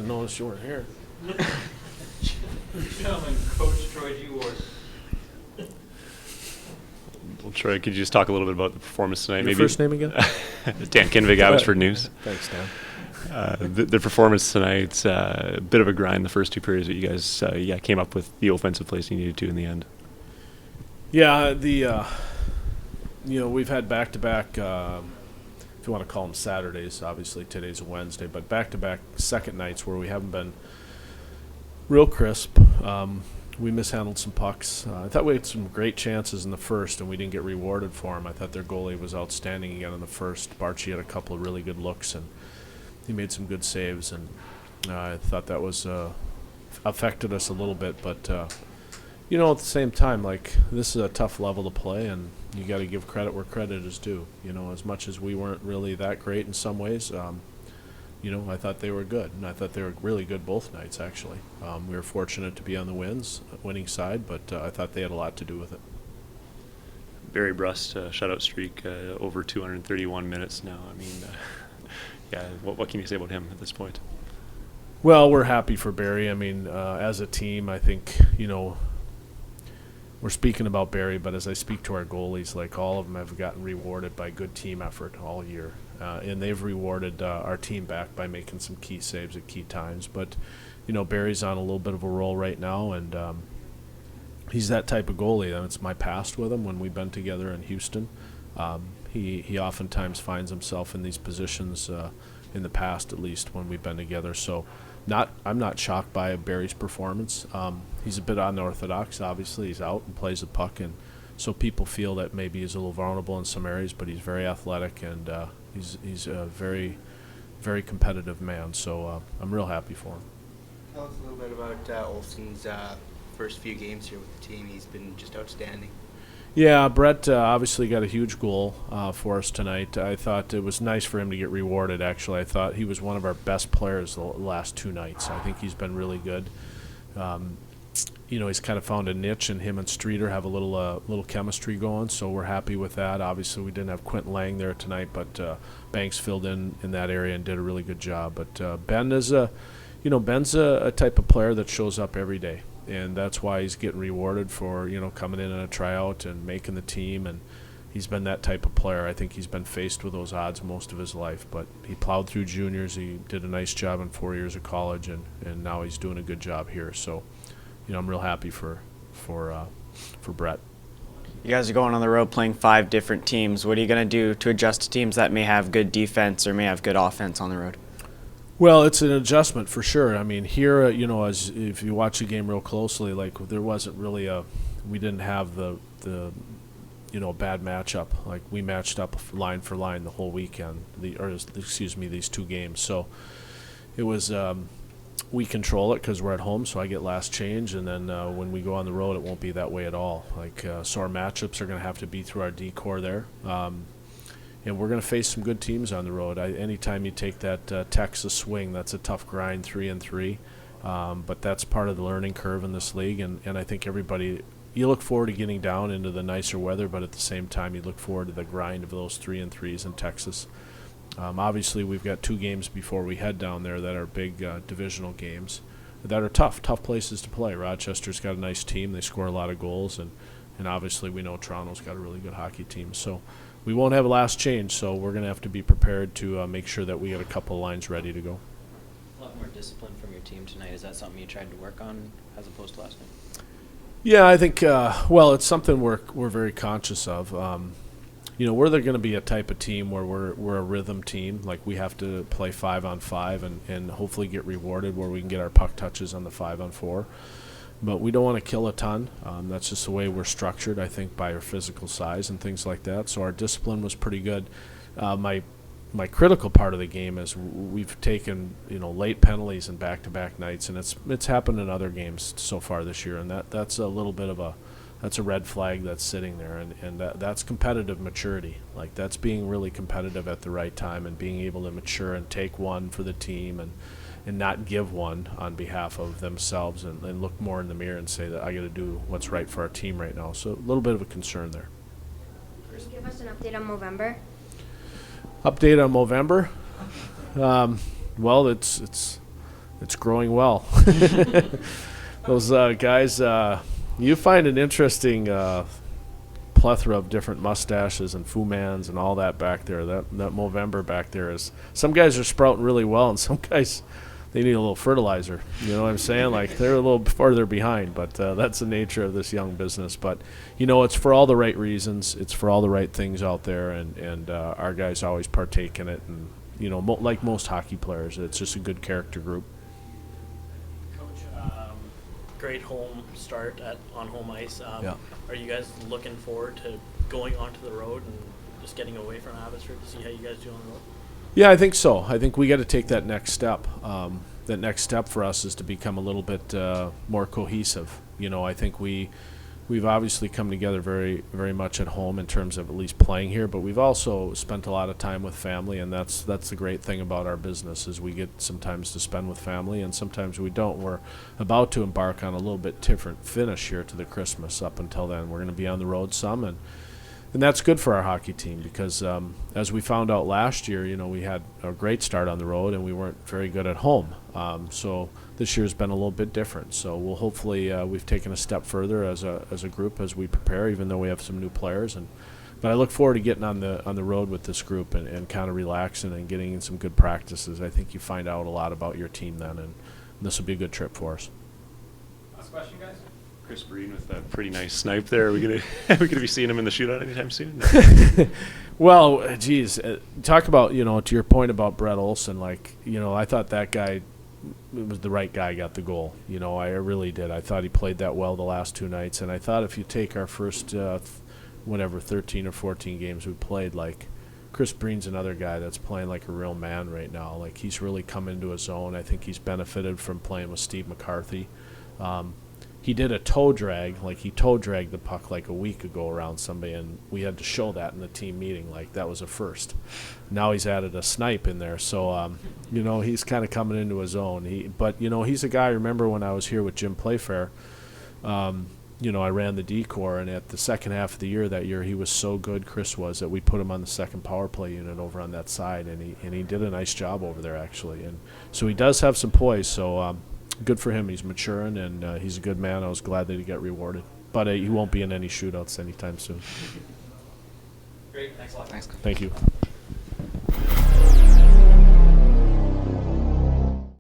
noticed you weren't here. Gentlemen, Coach Troy G. Ward. Well, Troy, could you just talk a little bit about the performance tonight? Your first name again? Dan Kinvig, Abbotsford News. Thanks, Dan. The performance tonight, a bit of a grind the first two periods, but you guys came up with the offensive plays you needed to in the end. Yeah, we've had back-to-back, if you want to call them Saturdays, obviously today's a Wednesday, but back-to-back second nights where we haven't been real crisp. We mishandled some pucks. I thought we had some great chances in the first, and we didn't get rewarded for them. I thought their goalie was outstanding again in the first. Barchi had a couple of really good looks, and he made some good saves, and I thought that was affected us a little bit. But, at the same time, this is a tough level to play, and you got to give credit where credit is due. As much as we weren't really that great in some ways, I thought they were good, and I thought they were really good both nights, actually. We were fortunate to be on the winning side, but I thought they had a lot to do with it. Barry Brust, shutout streak, over 231 minutes now. I mean, what can you say about him at this point? Well, we're happy for Barry. I mean, as a team, I think, we're speaking about Barry, but as I speak to our goalies, all of them have gotten rewarded by good team effort all year. And they've rewarded our team back by making some key saves at key times. But, Barry's on a little bit of a roll right now, and he's that type of goalie. It's my past with him when we've been together in Houston. He oftentimes finds himself in these positions in the past, at least, when we've been together. So I'm not shocked by Barry's performance. He's a bit unorthodox, obviously. He's out and plays the puck, and so people feel that maybe he's a little vulnerable in some areas, but he's very athletic, and he's a very, very competitive man. So I'm real happy for him. Tell us a little bit about Olsen's first few games here with the team. He's been just outstanding. Yeah, Brett obviously got a huge goal for us tonight. I thought it was nice for him to get rewarded, actually. I thought he was one of our best players the last two nights. I think he's been really good. He's kind of found a niche, and him and Streeter have a little chemistry going, so we're happy with that. Obviously, we didn't have Quentin Lang there tonight, but Banks filled in that area and did a really good job. But Ben is Ben's a type of player that shows up every day, and that's why he's getting rewarded for coming in a tryout and making the team. And he's been that type of player. I think he's been faced with those odds most of his life, but he plowed through juniors. He did a nice job in 4 years of college, and now he's doing a good job here. So. I'm real happy for Brett. You guys are going on the road playing 5 different teams. What are you going to do to adjust to teams that may have good defense or may have good offense on the road? Well, it's an adjustment for sure. I mean, here, as if you watch the game real closely, there wasn't really we didn't have the bad matchup. We matched up line for line the whole weekend, these 2 games. So it was. We control it because we're at home, so I get last change, and then when we go on the road, it won't be that way at all. So our matchups are going to have to be through our D-core there, and we're going to face some good teams on the road. Anytime you take that Texas swing, that's a tough grind, 3-3, but that's part of the learning curve in this league, and I think everybody – you look forward to getting down into the nicer weather, but at the same time, you look forward to the grind of those 3-3s in Texas. Obviously, we've got 2 games before we head down there that are big divisional games that are tough places to play. Rochester's got a nice team. They score a lot of goals, and obviously we know Toronto's got a really good hockey team. So we won't have a last change, so we're going to have to be prepared to make sure that we get a couple of lines ready to go. A lot more discipline from your team tonight. Is that something you tried to work on as opposed to last night? Yeah, I think, it's something we're very conscious of. We're going to be a type of team where we're a rhythm team. We have to play 5-on-5 and hopefully get rewarded where we can get our puck touches on the 5-on-4. But we don't want to kill a ton. That's just the way we're structured, I think, by our physical size and things like that. So our discipline was pretty good. My critical part of the game is we've taken late penalties in back-to-back nights, and it's happened in other games so far this year, and that's a little bit of a red flag that's sitting there, and that's competitive maturity. That's being really competitive at the right time and being able to mature and take one for the team and not give one on behalf of themselves and look more in the mirror and say that I got to do what's right for our team right now. So a little bit of a concern there. Can you give us an update on Movember? Update on Movember? Well, it's It's growing well. Those guys, you find an interesting plethora of different mustaches and Fu Mans and all that back there. That Movember back there is. Some guys are sprouting really well, and some guys they need a little fertilizer. You know what I'm saying? Like they're a little farther behind, but that's the nature of this young business. But you know, it's for all the right reasons. It's for all the right things out there, and our guys always partake in it. And you know, like most hockey players, it's just a good character group. Coach, great home start on home ice. Yeah. Are you guys looking forward to going onto the road and just getting away from Abbotsford to see how you guys do on the road? Yeah, I think so. I think we got to take that next step. That next step for us is to become a little bit more cohesive. You know, I think we've obviously come together very, very much at home in terms of at least playing here, but we've also spent a lot of time with family, and that's the great thing about our business is we get sometimes to spend with family, and sometimes we don't. We're about to embark on a little bit different finish here to the Christmas. Up until then, we're going to be on the road some, and that's good for our hockey team because as we found out last year, you know, we had a great start on the road and we weren't very good at home. So this year's been a little bit different. So we'll hopefully we've taken a step further as a group as we prepare, even though we have some new players. But I look forward to getting on the road with this group and kind of relaxing and getting in some good practices. I think you find out a lot about your team then, and this will be a good trip for us. Last question, guys? Chris Breen with that pretty nice snipe there. Are we gonna be seeing him in the shootout anytime soon? Well, geez, talk about, you know, to your point about Brett Olson, like, you know, I thought that guy was the right guy got the goal. You know, I really did. I thought he played that well the last two nights, and I thought if you take our first, 13 or 14 games we played, like, Chris Breen's another guy that's playing like a real man right now. Like, he's really come into his own. I think he's benefited from playing with Steve McCarthy. He did a toe drag, like he toe dragged the puck like a week ago around somebody, and we had to show that in the team meeting, like that was a first. Now he's added a snipe in there, so you know, he's kind of coming into his own. But you know, he's a guy. I remember when I was here with Jim Playfair, you know, I ran the D-Corps, and at the second half of the year that year, he was so good, Chris was, that we put him on the second power play unit over on that side, and he did a nice job over there actually, and so he does have some poise. So. Good for him. He's maturing, and he's a good man. I was glad that he got rewarded. But he won't be in any shootouts anytime soon. Great. Thanks a lot. Thanks. Thank you.